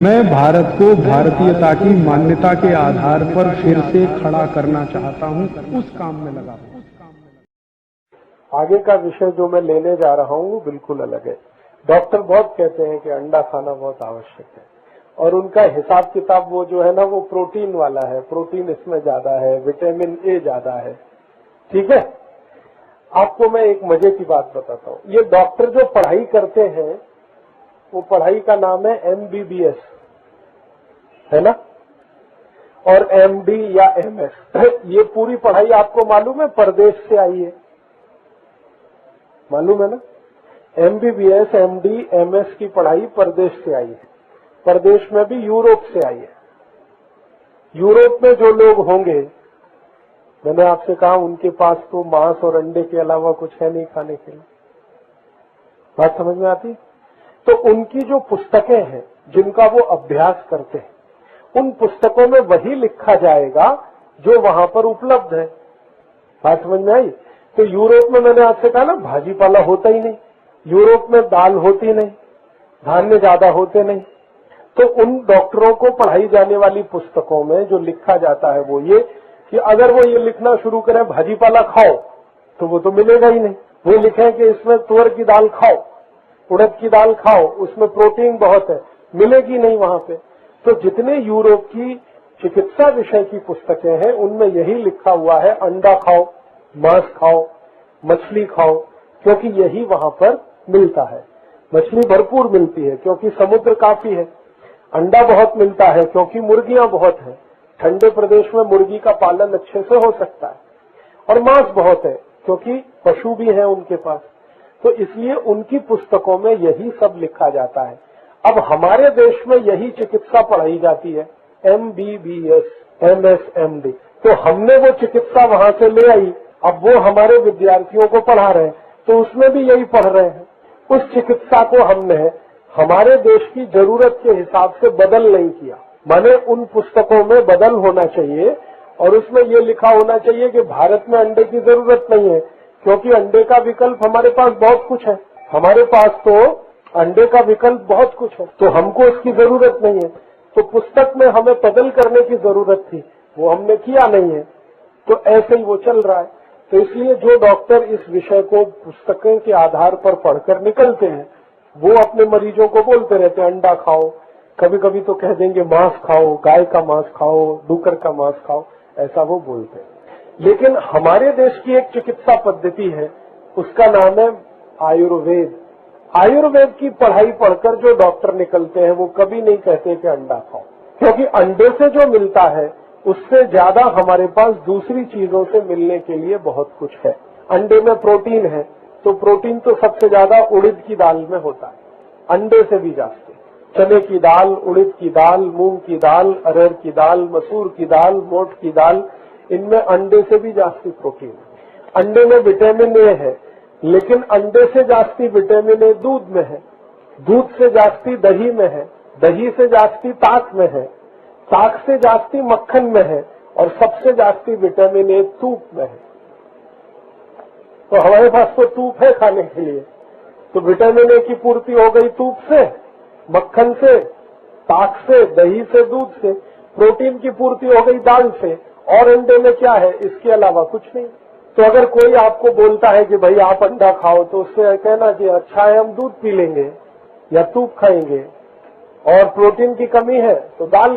मैं भारत को भारतीयता की मान्यता के आधार पर फिर से खड़ा करना चाहता हूं, उस काम में लगा हूं। आगे का विषय जो मैं लेने जा रहा हूं वो बिल्कुल अलग है। डॉक्टर बहुत कहते हैं कि अंडा खाना बहुत आवश्यक है और उनका हिसाब किताब वो जो है ना वो प्रोटीन वाला है, प्रोटीन इसमें ज्यादा है, विटामिन ए ज्यादा है। ठीक है, आपको मैं एक मजे की बात बताता हूं। ये डॉक्टर जो पढ़ाई करते हैं वो पढ़ाई का नाम है MBBS, है ना, और MD या MS। ये पूरी पढ़ाई आपको मालूम है परदेश से आई है, मालूम है ना। MBBS, MD, MS की पढ़ाई परदेश से आई है, परदेश में भी यूरोप से आई है। यूरोप में जो लोग होंगे, मैंने आपसे कहा उनके पास तो मांस और अंडे के अलावा कुछ है नहीं खाने के लिए। बात समझ में आती? तो उनकी जो पुस्तकें हैं जिनका वो अभ्यास करते हैं, उन पुस्तकों में वही लिखा जाएगा जो वहां पर उपलब्ध है। बात समझ में आई? तो यूरोप में मैंने आपसे कहा ना भाजी पाला होता ही नहीं, यूरोप में दाल होती नहीं, धान्य ज्यादा होते नहीं। तो उन डॉक्टरों को पढ़ाई जाने वाली पुस्तकों में जो लिखा जाता है वो ये कि अगर वो ये लिखना शुरू करें भाजी पाला खाओ तो वो तो मिलेगा ही नहीं। वो लिखें कि इसमें तुअर की दाल खाओ, उड़द की दाल खाओ, उसमें प्रोटीन बहुत है, मिलेगी नहीं वहां पे। तो जितने यूरोप की चिकित्सा विषय की पुस्तकें हैं उनमें यही लिखा हुआ है अंडा खाओ, मांस खाओ, मछली खाओ, क्योंकि यही वहां पर मिलता है। मछली भरपूर मिलती है क्योंकि समुद्र काफी है, अंडा बहुत मिलता है क्योंकि मुर्गियां बहुत है, ठंडे प्रदेश में मुर्गी का पालन अच्छे से हो सकता है, और मांस बहुत है क्योंकि पशु भी है उनके पास। तो इसलिए उनकी पुस्तकों में यही सब लिखा जाता है। अब हमारे देश में यही चिकित्सा पढ़ाई जाती है, MBBS, MS, MD। तो हमने वो चिकित्सा वहां से ले आई, अब वो हमारे विद्यार्थियों को पढ़ा रहे हैं, तो उसमें भी यही पढ़ रहे हैं। उस चिकित्सा को हमने हमारे देश की जरूरत के हिसाब से बदल नहीं किया। माने उन पुस्तकों में बदल होना चाहिए और उसमें ये लिखा होना चाहिए कि भारत में अंडे की जरूरत नहीं है क्योंकि अंडे का विकल्प हमारे पास बहुत कुछ है। हमारे पास तो अंडे का विकल्प बहुत कुछ है, तो हमको उसकी जरूरत नहीं है। तो पुस्तक में हमें बदल करने की जरूरत थी, वो हमने किया नहीं है, तो ऐसे ही वो चल रहा है। तो इसलिए जो डॉक्टर इस विषय को पुस्तकों के आधार पर पढ़कर निकलते हैं वो अपने मरीजों को बोलते रहते हैं अंडा खाओ, कभी कभी तो कह देंगे मांस खाओ, गाय का मांस खाओ, डूकर का मांस खाओ, ऐसा वो बोलते हैं। लेकिन हमारे देश की एक चिकित्सा पद्धति है, उसका नाम है आयुर्वेद। आयुर्वेद की पढ़ाई पढ़कर जो डॉक्टर निकलते हैं वो कभी नहीं कहते कि अंडा खाओ, क्योंकि अंडे से जो मिलता है उससे ज्यादा हमारे पास दूसरी चीजों से मिलने के लिए बहुत कुछ है। अंडे में प्रोटीन है, तो प्रोटीन तो सबसे ज्यादा उड़द की दाल में होता है, अंडे से भी जाते। चने की दाल, उड़द की दाल, मूंग की दाल, अरहर की दाल, मसूर की दाल, मोठ की दाल, इनमें अंडे से भी जास्ती प्रोटीन है। अंडे में विटामिन ए है, लेकिन अंडे से जास्ती विटामिन ए दूध में है, दूध से जास्ती दही में है, दही से जास्ती ताक में है, ताक से जास्ती मक्खन में है, और सबसे जास्ती विटामिन ए तूप में है। तो हमारे पास तो तूप है खाने के लिए, तो विटामिन ए की पूर्ति हो गई तूप से, मक्खन से, ताक से, दही से, दूध से। प्रोटीन की पूर्ति हो गई दाल से, और अंडे में क्या है इसके अलावा कुछ नहीं। तो अगर कोई आपको बोलता है कि भाई आप अंडा खाओ, तो उससे कहना कि अच्छा है हम दूध पी लेंगे या तूप खाएंगे, और प्रोटीन की कमी है तो दाल